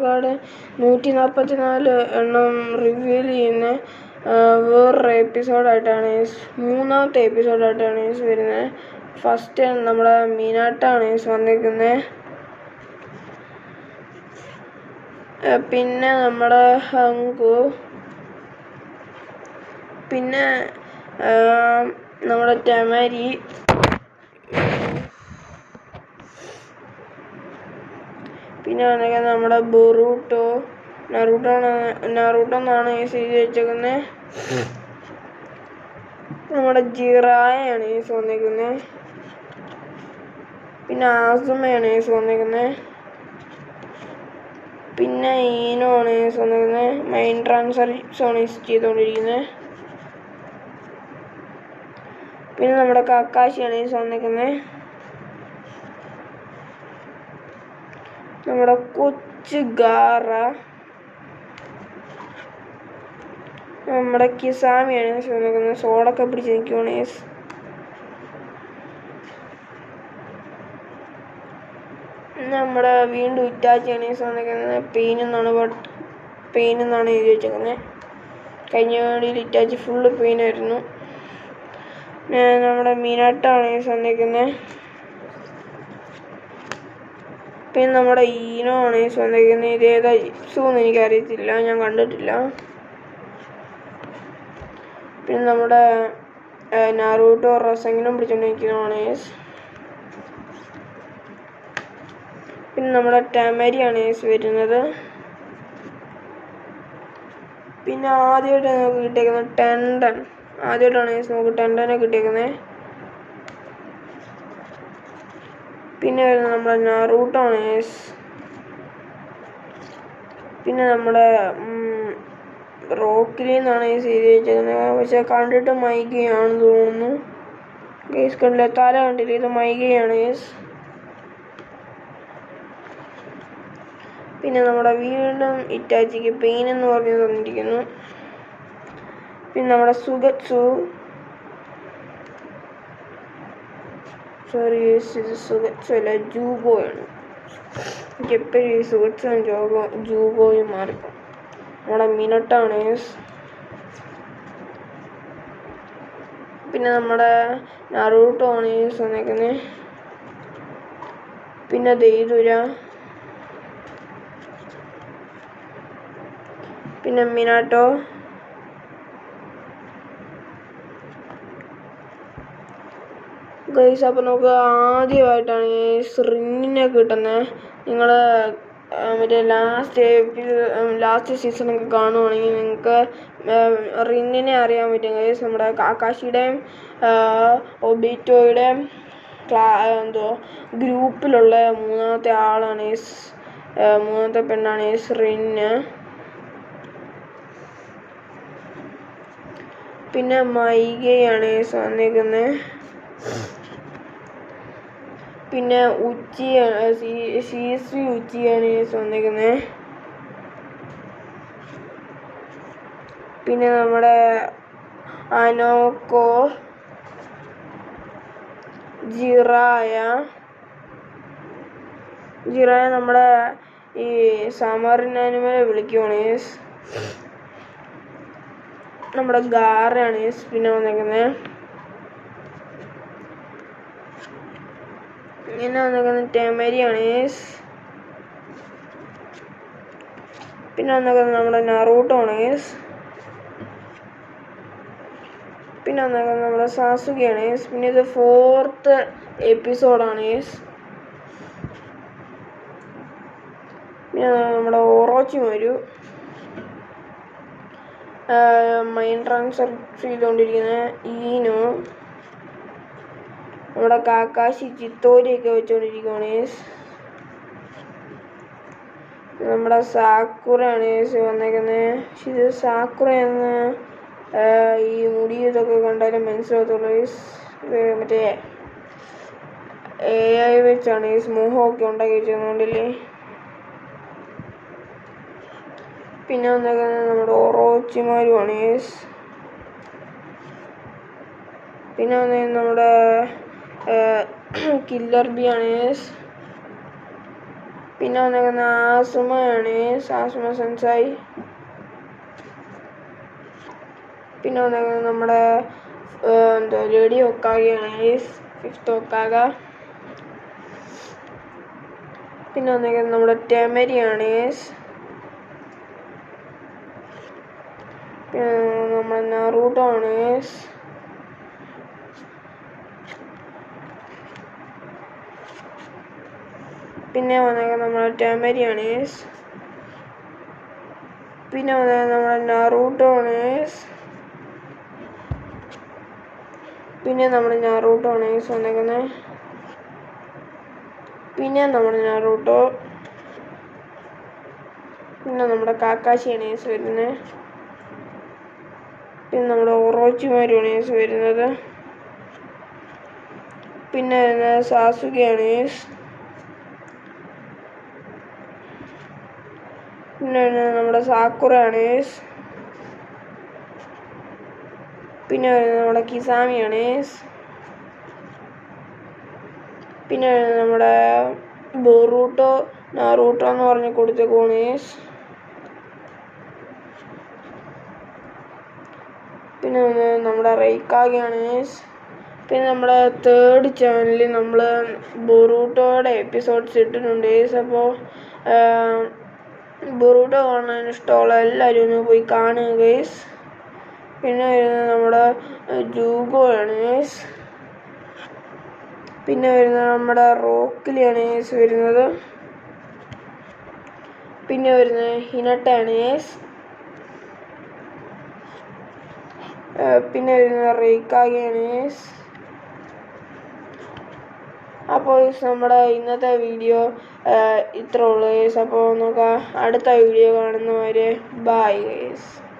Card 144 എണ്ണം reveal ചെയ്യുന്ന വേറൊരു എപ്പിസോഡായിട്ടാണ് മൂന്നാമത്തെ എപ്പിസോഡായിട്ടാണ് വരുന്നത്. ഫസ്റ്റ് നമ്മുടെ മീനാട്ടാണ് വന്നിരിക്കുന്നത്. പിന്നെ നമ്മുടെ ഹങ്കു, പിന്നെ നമ്മുടെ ടെമരി, പിന്നെ നമ്മുടെ ബൊറൂട്ടോ, നറൂട്ടോ എന്നാണ് എഴുതി വെച്ചേക്കുന്നത്. നമ്മുടെ ജിറായാണ് വന്നിരിക്കുന്നത്. പിന്നെ ആസുമയാണ് വന്നിരിക്കുന്നത്. പിന്നെ ഈനോ ആണ് വന്നിരിക്കുന്നത്. മൈൻഡ് ട്രാൻസ്ഫർ ആണ് ചെയ്തുകൊണ്ടിരിക്കുന്നത്. പിന്നെ നമ്മുടെ കക്കാശിയാണ് വന്നിരിക്കുന്നത്. നമ്മുടെ കൊച്ചു ഗാറ, നമ്മുടെ കിസാമിയാണ് വന്നിരിക്കുന്നത്. സോഡൊക്കെ പിടിച്ച് നിൽക്കുവാണ്. നമ്മുടെ വീണ്ടും ഇറ്റാച്ചിയാണ് വന്നിരിക്കുന്നത്. പെയിൻ എന്നാണ് എഴുതി വെച്ചേക്കുന്നത്. കഴിഞ്ഞ വീഡിയോയിൽ ഇറ്റാച്ചി ഫുള്ള് പെയിനായിരുന്നു. നമ്മുടെ മീനാട്ടാണ് വന്നിരിക്കുന്നത്. പിന്നെ നമ്മുടെ ഈനോ ആണ് വന്നിരിക്കുന്നത്. ഇത് ഏതാ ഇപ്സൂന്ന് എനിക്കറിയത്തില്ല, ഞാൻ കണ്ടിട്ടില്ല. പിന്നെ നമ്മുടെ നറൂട്ടോ റസെങ്കിലും പിടിച്ചുകൊണ്ടിരിക്കുന്നതാണ്. പിന്നെ നമ്മുടെ ടെമരിയാണ് വരുന്നത്. പിന്നെ ആദ്യമായിട്ട് നമുക്ക് കിട്ടിയേക്കുന്നത് ടെൻഡൻ. ആദ്യമായിട്ടാണ് നമുക്ക് ടെൻഡനെ കിട്ടിയേക്കുന്നത്. പിന്നെ വരുന്നത് നമ്മുടെ നറൂട്ടോ ആണ്. പിന്നെ നമ്മുടെ റോക്കിലി എന്നാണ് എഴുതി വെച്ചേക്കുന്നത്. പക്ഷെ കണ്ടിട്ട് മൈഗയാണെന്ന് തോന്നുന്നു. കണ്ടില്ല, തല കണ്ടില്ല, ഇത് മൈഗയാണ്. പിന്നെ നമ്മുടെ വീണ്ടും ഇറ്റാച്ചിക്ക് പെയിൻ എന്ന് പറഞ്ഞ് തന്നിരിക്കുന്നു. പിന്നെ നമ്മുടെ സുഗത്സു, ഇത് സുഗത്സു അല്ല, ജൂബോയാണ്. എനിക്ക് എപ്പോഴും ഈ സുഗത്സും ജൂബോയും മാറിപ്പോകും. നമ്മുടെ മിനട്ടാണ്. പിന്നെ നമ്മുടെ നറൂട്ടോ ആണ് വന്നിരിക്കുന്നത്. പിന്നെ ദൈതുര, പിന്നെ മിനാട്ടോ, ഗൈസ്. അപ്പോൾ നമുക്ക് ആദ്യമായിട്ടാണ് റിന്നിനെ കിട്ടുന്നത്. നിങ്ങൾ മറ്റേ ലാസ്റ്റ് സീസണൊക്കെ കാണുവാണെങ്കിൽ നിങ്ങൾക്ക് റിന്നിനെ അറിയാൻ പറ്റും ഗൈസ്. നമ്മുടെ കാക്കാശിയുടെയും ഒബിറ്റോയുടെയും ഗ്രൂപ്പിലുള്ള മൂന്നാമത്തെ ആളാണ്, മൂന്നാമത്തെ പെണ്ണാണ് റിന്ന്. പിന്നെ മൈഗയാണ് വന്നിരിക്കുന്നത്. പിന്നെ ശീശ്രീ ഉച്ചിയാണ് വന്നിരിക്കുന്നത്. പിന്നെ നമ്മുടെ അനോക്കോ, ജിറായ നമ്മുടെ ഈ സമറിനാനുമേ വിളിക്കുവാണ്. നമ്മുടെ ഗാറയാണ് പിന്നെ വന്നിരിക്കുന്നത്. പിന്നെ വന്നിരിക്കുന്നത് ടെമരിയാണ്. പിന്നെ വന്നിരിക്കുന്നത് നമ്മുടെ നറൂട്ടോ ആണ്. പിന്നെ വന്നിരിക്കുന്നത് നമ്മുടെ സാസുകയാണ്. പിന്നെ ഇത് 4th എപ്പിസോഡാണ്. പിന്നെ നമ്മുടെ ഓറോച്ചിമാരു മൈൻഡ് ട്രാൻസ്ഫർ ചെയ്തുകൊണ്ടിരിക്കുന്ന ഈനോ, നമ്മുടെ കാക്കാശി ചിത്തോരിയൊക്കെ വെച്ചുകൊണ്ടിരിക്കുകയാണ്. നമ്മുടെ സാക്കുറയാണ് വന്നേക്കുന്നത്. ഇത് സാക്കുറ എന്ന് ഈ മുടി ഇതൊക്കെ കണ്ടാലും മനസ്സിലാകത്തുള്ളൂ. മറ്റേ AI വെച്ചാണ് മോഹമൊക്കെ ഉണ്ടാക്കി വെച്ചതുകൊണ്ടില്ലേ. പിന്നെ വന്നേക്കുന്നത് നമ്മുടെ ഓറോച്ചിമാരുമാണ്. പിന്നെ വന്നേക്കുന്നത് നമ്മുടെ കില്ലർ ബി ആണ്. പിന്നെ വന്നേക്കുന്ന ആസുമയാണ്, ആസുമ സെൻസായി. പിന്നെ വന്നേക്കുന്നത് നമ്മുടെ ലേഡി ഹൊക്കാഗെയാണ്, 5th ഹൊക്കാഗ. പിന്നെ വന്നേക്കുന്നത് നമ്മുടെ ടെമരിയാണ്. പിന്നെ നമ്മുടെ നറൂട്ടോ ആണ്. പിന്നെ വന്നേക്കുന്നത് നമ്മുടെ ടെമരിയാണ്. പിന്നെ വന്നേക്കുന്നത് നമ്മുടെ നറൂട്ടോ ആണ്. പിന്നെ നമ്മുടെ നറൂട്ടോ ആണ് വന്നേക്കുന്നത്. പിന്നെ നമ്മുടെ നറൂട്ടോ. പിന്നെ നമ്മുടെ കാക്കാശിയാണ് വരുന്നത്. പിന്നെ നമ്മുടെ ഒറോച്ചിമാരുമാണ് വരുന്നത്. പിന്നെ വരുന്നത് സാസുകയാണ്. പിന്നെ വരുന്നത് നമ്മുടെ സാക്കുറയാണ്. പിന്നെ വരുന്നത് നമ്മുടെ കിസാമിയാണ്. പിന്നെ വരുന്നത് നമ്മുടെ ബൊറൂട്ടോ നറൂട്ടോ എന്ന് പറഞ്ഞ് കൊടുത്തേക്കുവാണ്. പിന്നെ നമ്മുടെ റെയ്ക്കാഗെയാണ്. പിന്നെ നമ്മുടെ 3rd ചാനലിൽ നമ്മൾ ബൊറൂട്ടോയുടെ എപ്പിസോഡ്സ് ഇട്ടിട്ടുണ്ട്. അപ്പോൾ ബൊറൂട്ടോ കാണാൻ ഇഷ്ടമുള്ള എല്ലാവരും ഒന്ന് പോയി കാണുക ഗൈസ്. പിന്നെ വരുന്നത് നമ്മുടെ ജൂഗോയാണ്. പിന്നെ വരുന്നത് നമ്മുടെ റോക്കിലിയാണ് വരുന്നത്. പിന്നെ വരുന്നത് ഹിനട്ടയാണ്. പിന്നെ വരുന്നത് റെയ്ക്കാഗെയാണ്. അപ്പോൾ നമ്മുടെ ഇന്നത്തെ വീഡിയോ ഇത്രേ ഉള്ളൂ ഗൈസ്. അപ്പോൾ നമുക്ക് അടുത്ത വീഡിയോ കാണുന്നവരെ ബൈ ഗൈസ്.